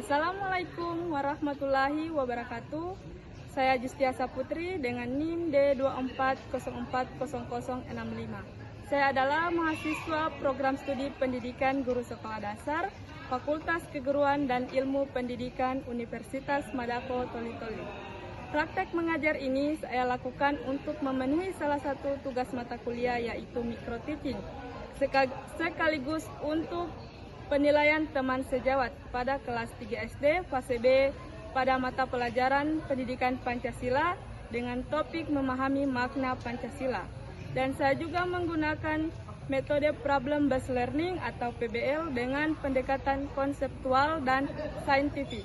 Assalamualaikum warahmatullahi wabarakatuh. Saya Justiasa Putri dengan NIM D24040065. Saya adalah mahasiswa program studi pendidikan guru sekolah dasar, Fakultas Keguruan dan Ilmu Pendidikan Universitas Madako Toli-Toli. Praktek mengajar ini saya lakukan untuk memenuhi salah satu tugas mata kuliah, yaitu micro teaching, sekaligus untuk penilaian teman sejawat pada kelas 3 SD fase B pada mata pelajaran pendidikan Pancasila dengan topik memahami makna Pancasila. Dan saya juga menggunakan metode problem based learning atau PBL dengan pendekatan konseptual dan saintifik.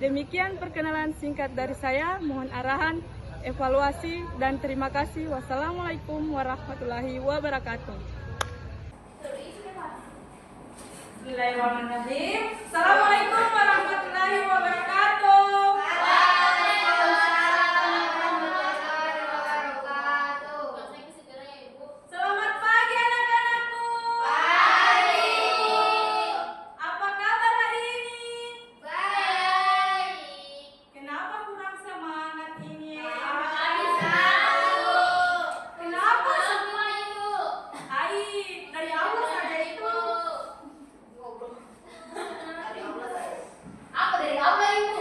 Demikian perkenalan singkat dari saya, mohon arahan, evaluasi, dan terima kasih. Wassalamualaikum warahmatullahi wabarakatuh. Bismillahirrahmanirrahim. Assalamualaikum warahmatullahi wabarakatuh. Selamat pagi anak-anakku. Pagi. Apa kabar hari ini? Baik. Kenapa kurang semangat ini? Pagi selalu. Kenapa semua Ibu? Hai, dari Allah saja itu. Apa dari Allah itu?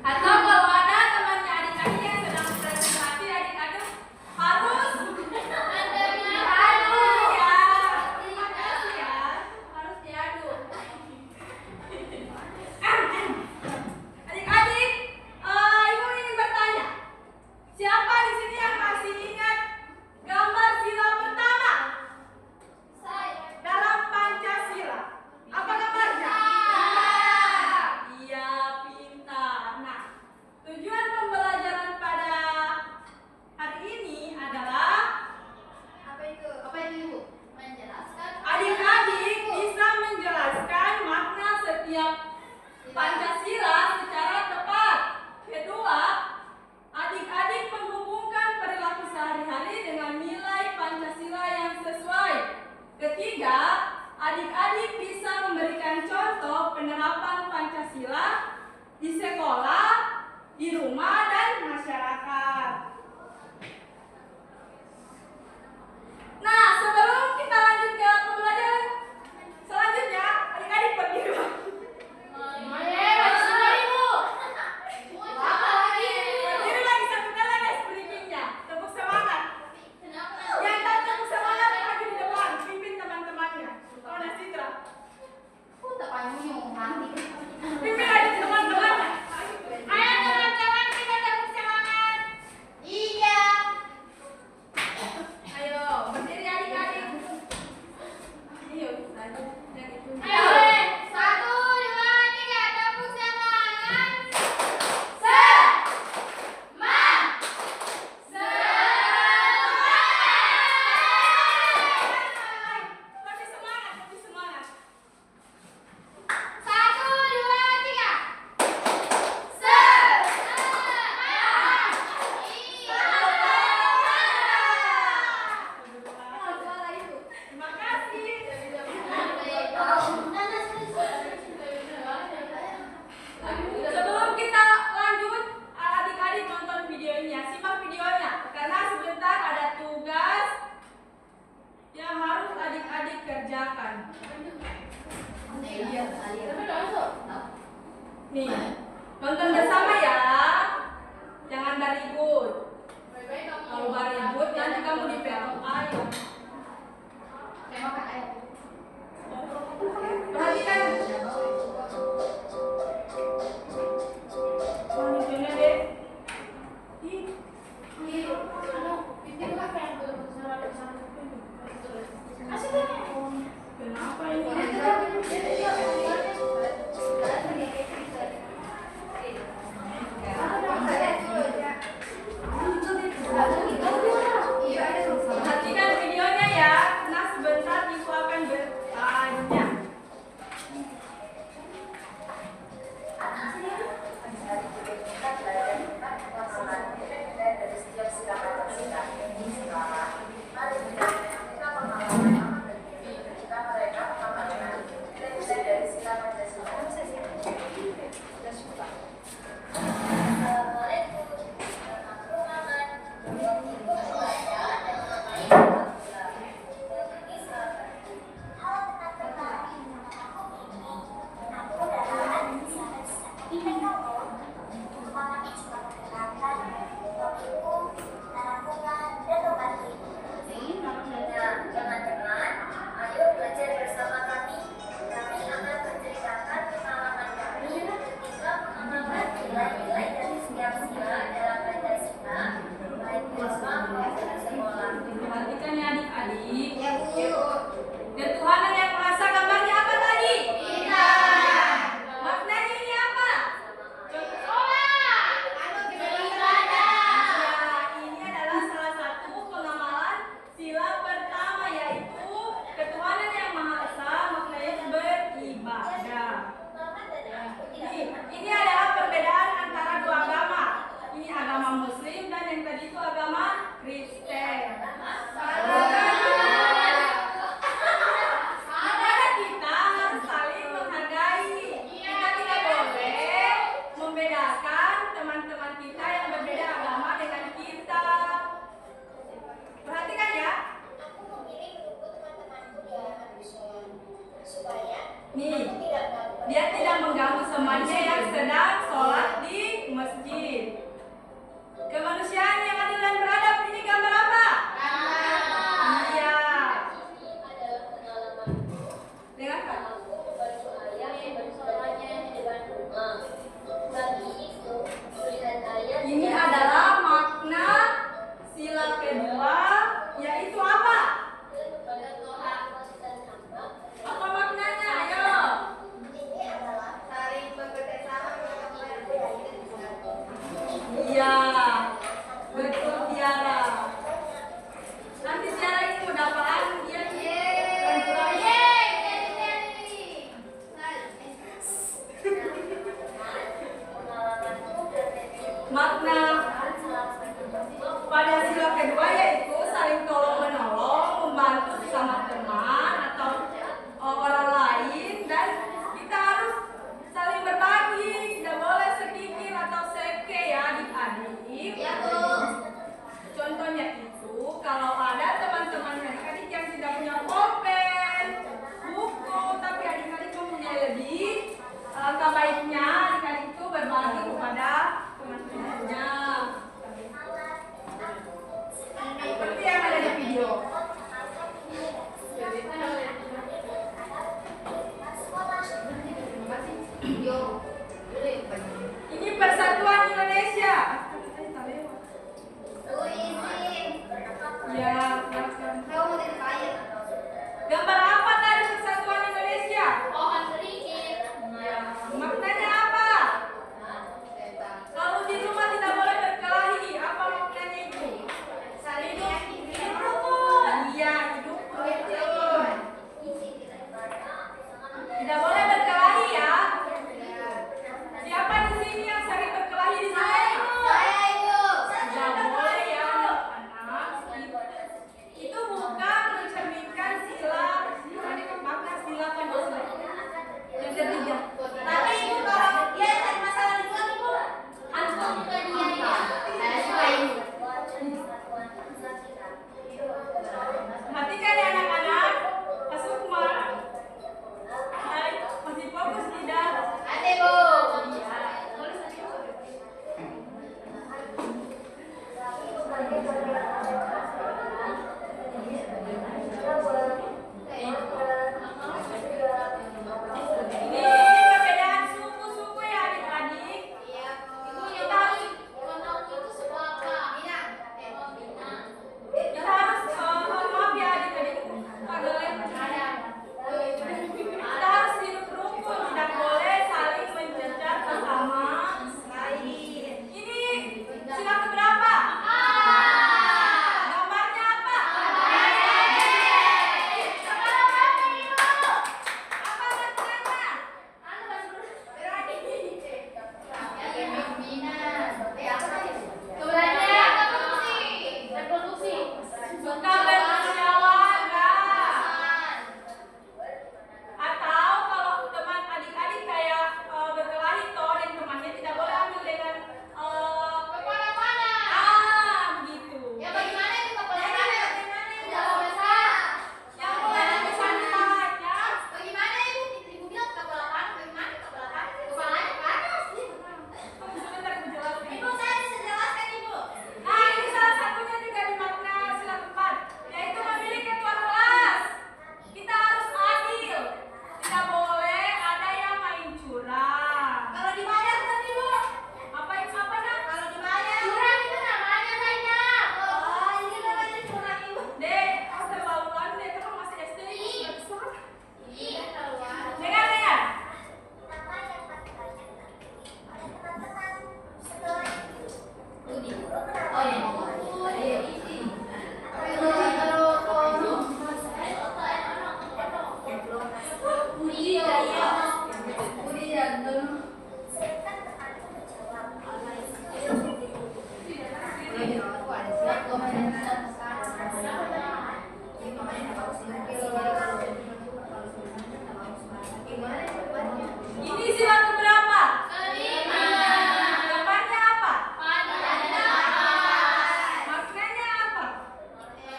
Atau kalau ada temannya adik-adik yang sedang presentasi, adik-adik harus diadu ya. Terima kasih ya. Harus diadu. Adik-adik, ibu ingin bertanya, siapa di sini yang masih ingat gambar sila pertama? Dalam Pancasila. Apa gambarnya? Iya, pintar. Nah, tujuan pembelajaran pada hari ini adalah Apa itu? Ibu? Menjelaskan. adik-adik bisa menjelaskan makna setiap Pancasila secara tepat. Kedua, adik-adik menghubungkan perilaku sehari-hari dengan nilai Pancasila yang sesuai. Ketiga, adik-adik bisa memberikan contoh penerapan Pancasila di sekolah, di rumah, dan masyarakat. Nah, sebelum kita lanjut ke pembelajaran selanjutnya, adik-adik pergi dulu. Berdiri lagi satu kali guys briefingnya. Tepuk semangat. Yang tak tepuk semangat maju di depan, pimpin teman-temannya. Oh, Citra. Pimpin aja teman-temannya. Ayo teman-teman kita tepuk semangat. Iya. Ayo, berdiri adik-adik. Ayo, lanjut. Yang itu. Ayo. 1, 2, 3, tepuk semangat. Lebih semangat, lebih semangat. 1, 2, 3. Terima kasih. Sebelum kita lanjut, adik-adik nonton videonya, simak videonya, karena sebentar ada tugas yang harus adik-adik kerjakan. Nih, nonton bersama ya, jangan barikut. Kalau barikut nanti kamu dipetok ayam. Perhatikan. Selanjutnya deh. Kenapa ini? Perhatikan videonya ya. Nah, sebentar ibu akan bertanya. Teman-teman, ayo belajar bersama kami. Kami akan menceritakan pengalaman kami ketika mengamalkan nilai-nilai dari setiap sila dalam Pancasila, baik di rumah maupun di sekolah. Perhatikan ya adik-adik. Ya, Bu. Ketuhanan yang Maha Esa gambarnya apa tadi? Bintang. Maknanya ini apa? Ya, ini adalah salah satu pengamalan sila pertama, yaitu ketuhanan yang Maha Esa, maknanya beribadah. Ini adalah perbedaan antara dua agama. Ini agama Muslim dan yang tadi itu agama Kristen. Ibadah kita harus saling menghargai. Kita tidak boleh membedakan teman-teman kita yang berbeda agama dengan kita. Perhatikan ya. Aku memilih menunggu teman-temanku di halaman musola supaya Nih, aku tidak melakukan dia tidak mengganggu temannya yang sedang sholat di masjid. Kemanusiaan yang adil dan beradab ini gambar apa? Iya. Dengarkan. Ini adalah makna sila kedua, yaitu apa? Apa maknanya? Ayo. Iya, betul Tiara. Nanti Tiara ini mau dapat dia. Makna pada sila kedua yaitu saling tolong menolong, membantu sesama teman atau orang lain, dan kita harus saling berbagi, tidak boleh sedikit atau seke ya adik-adik. Contohnya itu kalau ada teman-teman adik-adik yang tidak punya pulpen, buku, tapi adik-adik mempunyai lebih, alangkah baiknya adik-adik itu berbagi kepada teman-temannya. Seperti yang ada di video. Ini Persatuan Indonesia. Ya, gambar apa tadi Persatuan Indonesia? Ya, maknanya apa? Kalau di rumah tidak boleh berkelahi, apa maknanya itu? Hidup rukun. Iya, hidup rukun. Tidak boleh berkelahi ya. Siapa di sini yang sering berkelahi di sini? Tidak boleh ya anak-anak. Itu bukan mencerminkan sila, makna sila kedua. Yang ketiga. Tapi ibu kalau dia cari masalah di luar ibu, antum juga dia ya. Saya suka ibu. Perhatikan ya anak-anak. Mas Sukma. Hai, masih fokus tidak? Ate bu. Ini perbedaan suku-suku ya adik-adik. Iya bu. Ibu yang tahu konon itu suku apa? Minang. Minang. Kita harus maaf ya adik-adik. Kita harus hidup rukun, tidak boleh saling mencecar sesama lain. Ini sila keberapa? Gambarnya apa? Apa maknanya? Suka bermusyawarah. Atau kalau teman adik-adik kayak berkelahi toh dan temannya tidak boleh ambil dengan begitu. Yang boleh santai ya. Sebentar aku jelaskan. Nah, ini salah satunya juga di makna sila keempat, yaitu memilih ketua kelas. Kita harus adil. Tidak boleh ada yang main curang. Kalau dibayar kan ibu? Apa yang apa nak? Kalau dibayar curang itu namanya saya. Oh, ini namanya curang ibu. Dek, keterlaluan deh, kamu masih SD sudah besar. Iya, keluar. Dengar dengar. Oh iya. Ini sila keberapa? Kelima. Gambarnya apa? Pandangan. Maknanya apa?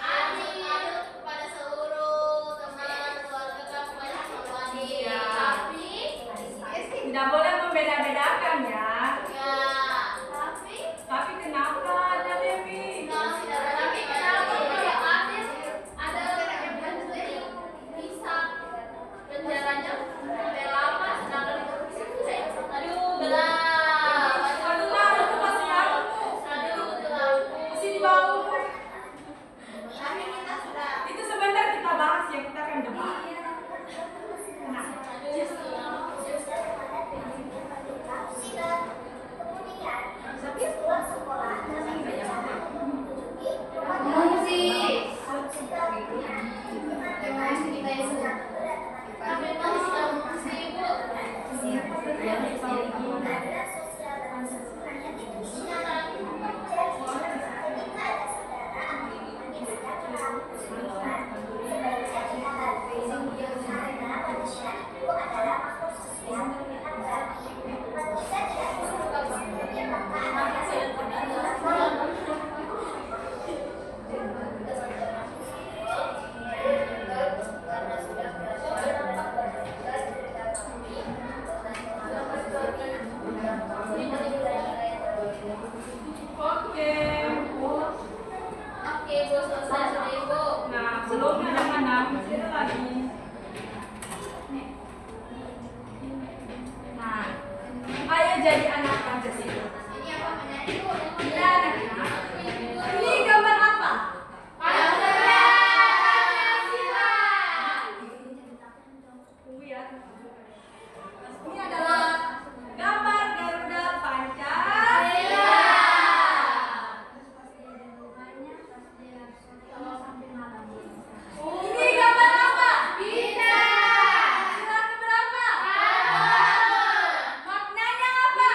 Adil kepada seluruh teman keluarga kamu banyak adik. Tapi Tidak boleh membeda-bedakan ya. ya supaya jadi anak Pancasila. Ya, anak-anak. Ini gambar apa? Tunggu ya. Ini adalah gambar Garuda Pancasila. Ini gambar apa? Sila keberapa? Maknanya apa?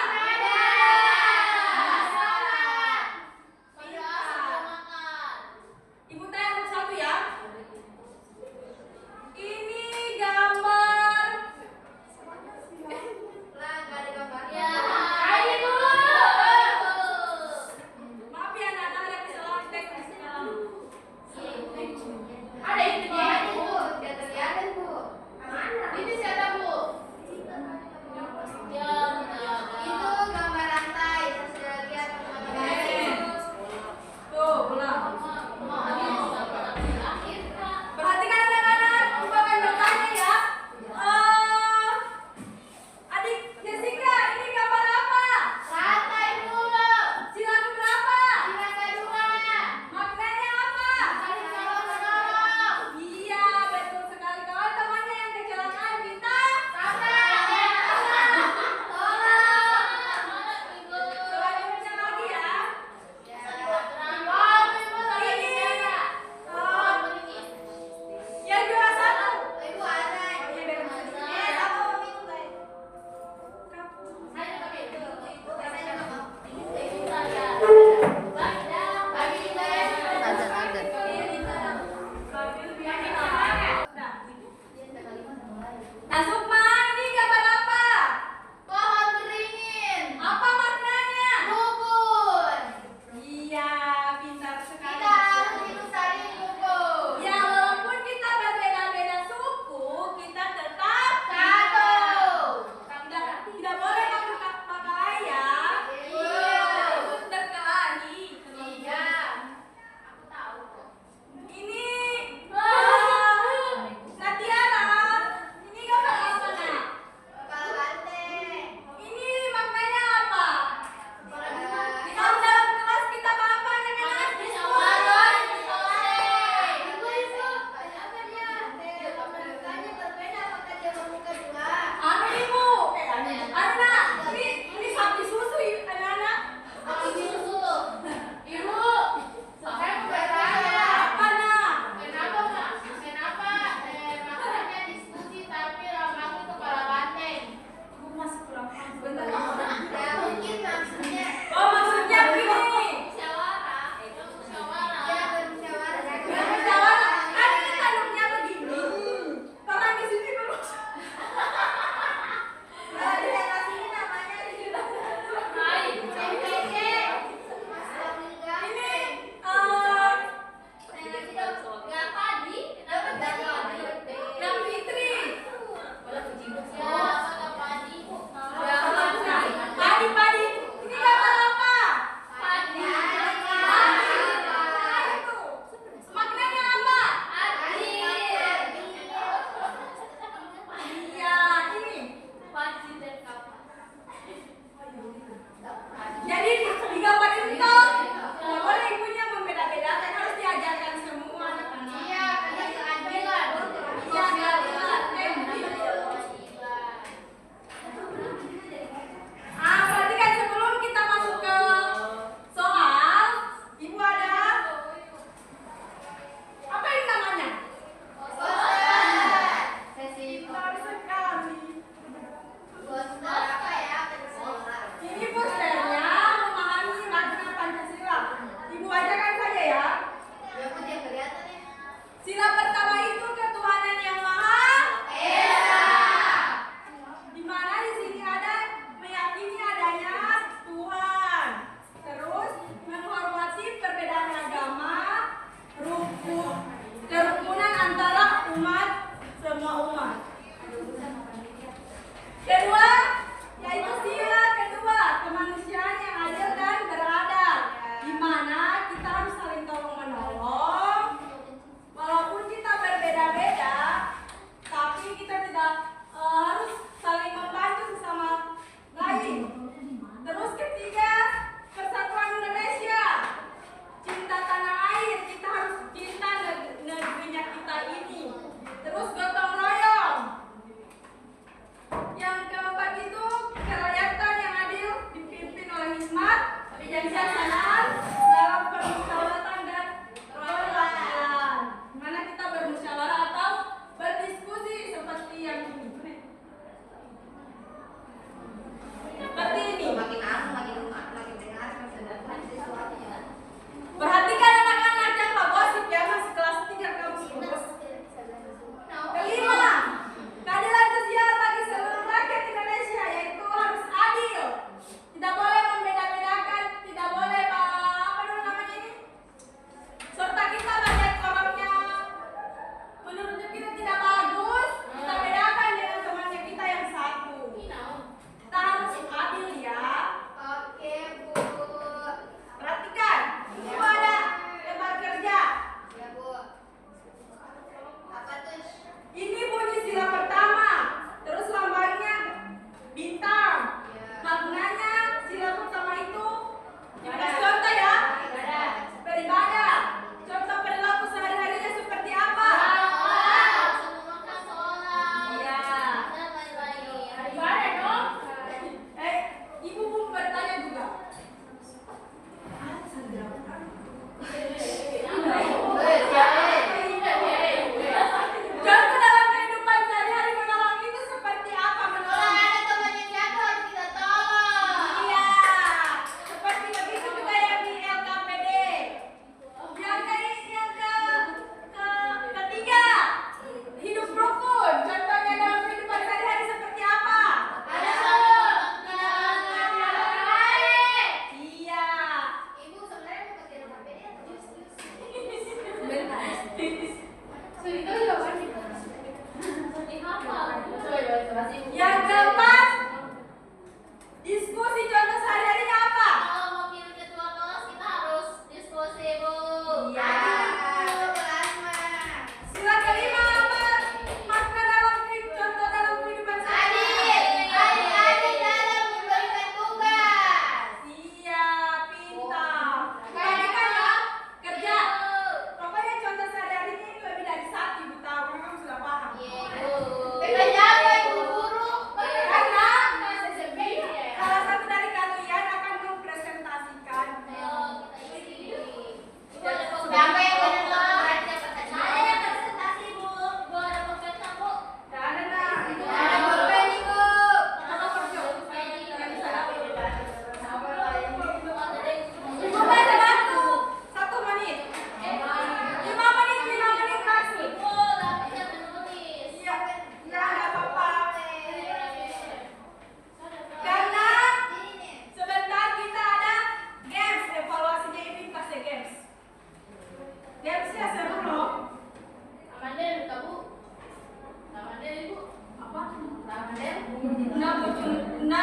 Nah,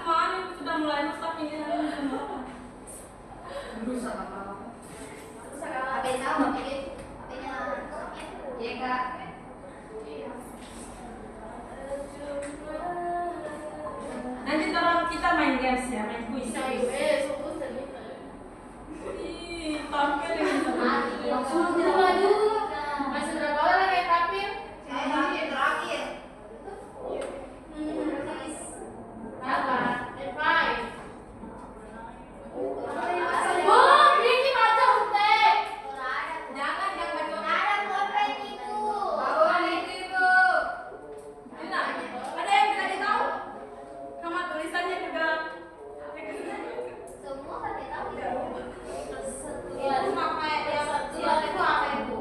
cuma ini sudah mulai rusak ini. HP tahu HP-nya iya kak. Nanti kita main games ya, main kuis. Ih, tampil yang Langsung tidak maju. Masih berapa orang yang tampil? Terakhir. Berapa? 5. Oh, ini macam teh. Jangan yang macam ada korban itu. Bawa itu. Tidak, ada yang tidak tahu? Sama tulisannya juga. Semua kan kita tahu. Ya, cuma kayak yang satu itu apa itu?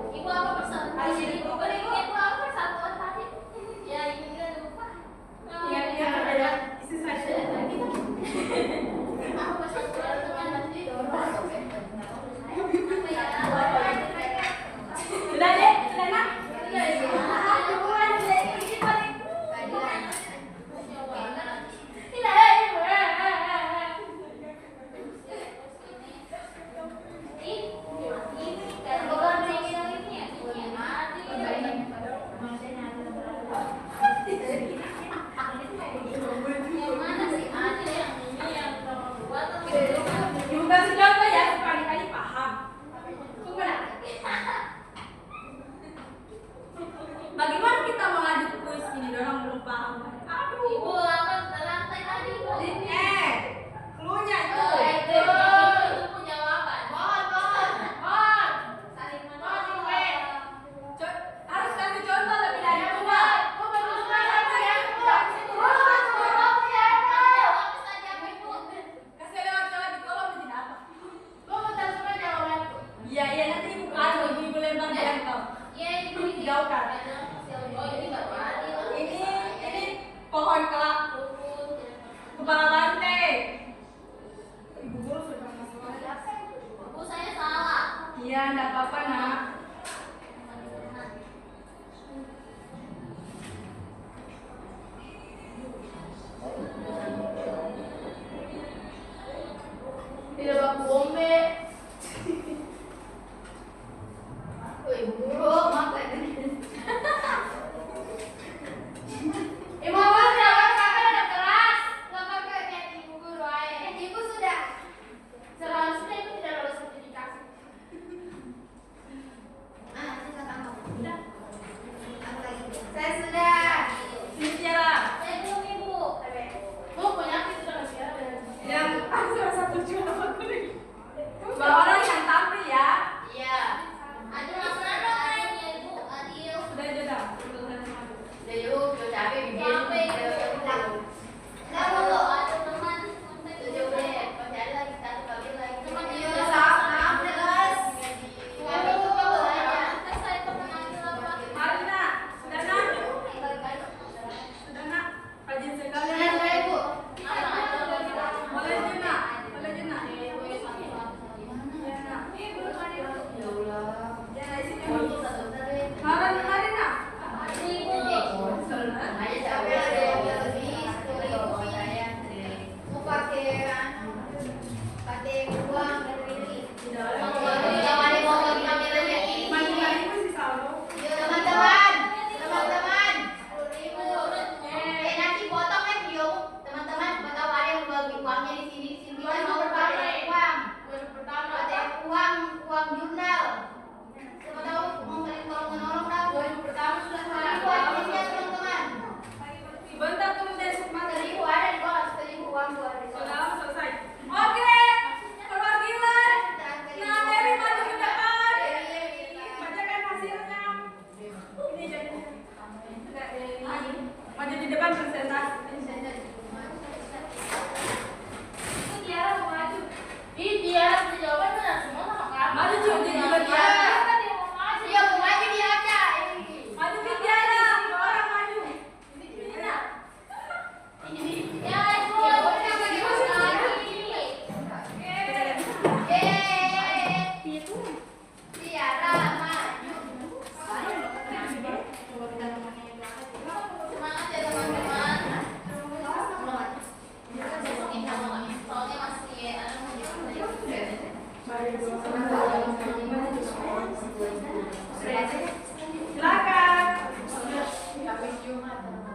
Silakan.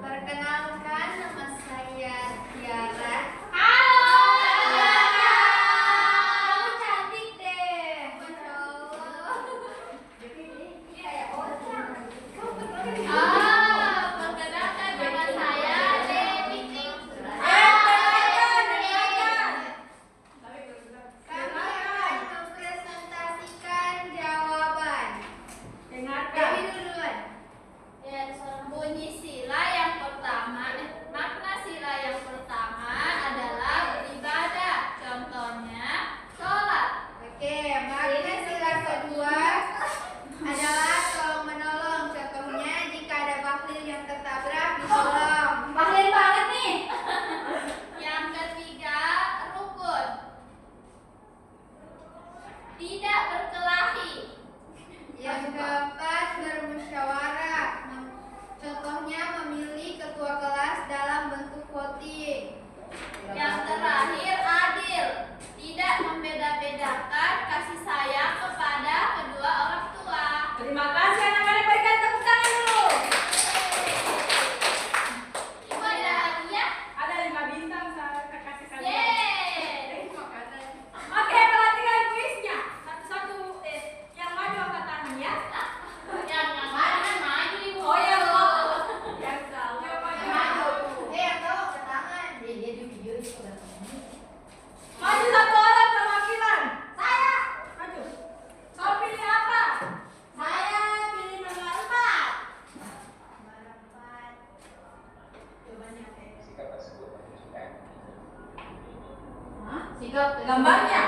Perkenalkan, nama saya Tiara. Kamu cantik deh. Masya Allah. Perkenalkan, nama saya Dewi. Kami akan mempresentasikan jawaban. Dewi duluan. Bunyi sila yang pertama, makna sila yang pertama adalah beribadah. Contohnya, sholat. Oke, makna sila kedua adalah tolong menolong. Contohnya, jika ada bakhil yang tertabrak, ditolong. Bakhil banget nih. Yang ketiga, rukun. Tidak berkelahi. Yang keempat, bermusyawarah. Contohnya memilih ketua kelas dalam bentuk voting. Yang terakhir, adil. Tidak membeda-bedakan, kasih sayang kepada kedua orang tua. Terima kasih anak-anak, berikan tepuk tangan dulu. Ibu ada hadiah? Ada 5 bintang saya kasih kalian. Yeay. Oke, perhatikan kuisnya. Satu-satu yang maju angkat tangan ya. Yang mana maju ibu? Oh ya, yang tahu. Yang maju. Yang tahu angkat tangan. Dia di video itu udah. Maju satu orang perwakilan. Saya. Maju. Kau pilih apa? Saya pilih nomor 4. Nomor 4. Coba nih. Sikap tersebut menunjukkan Sikap Gambarnya?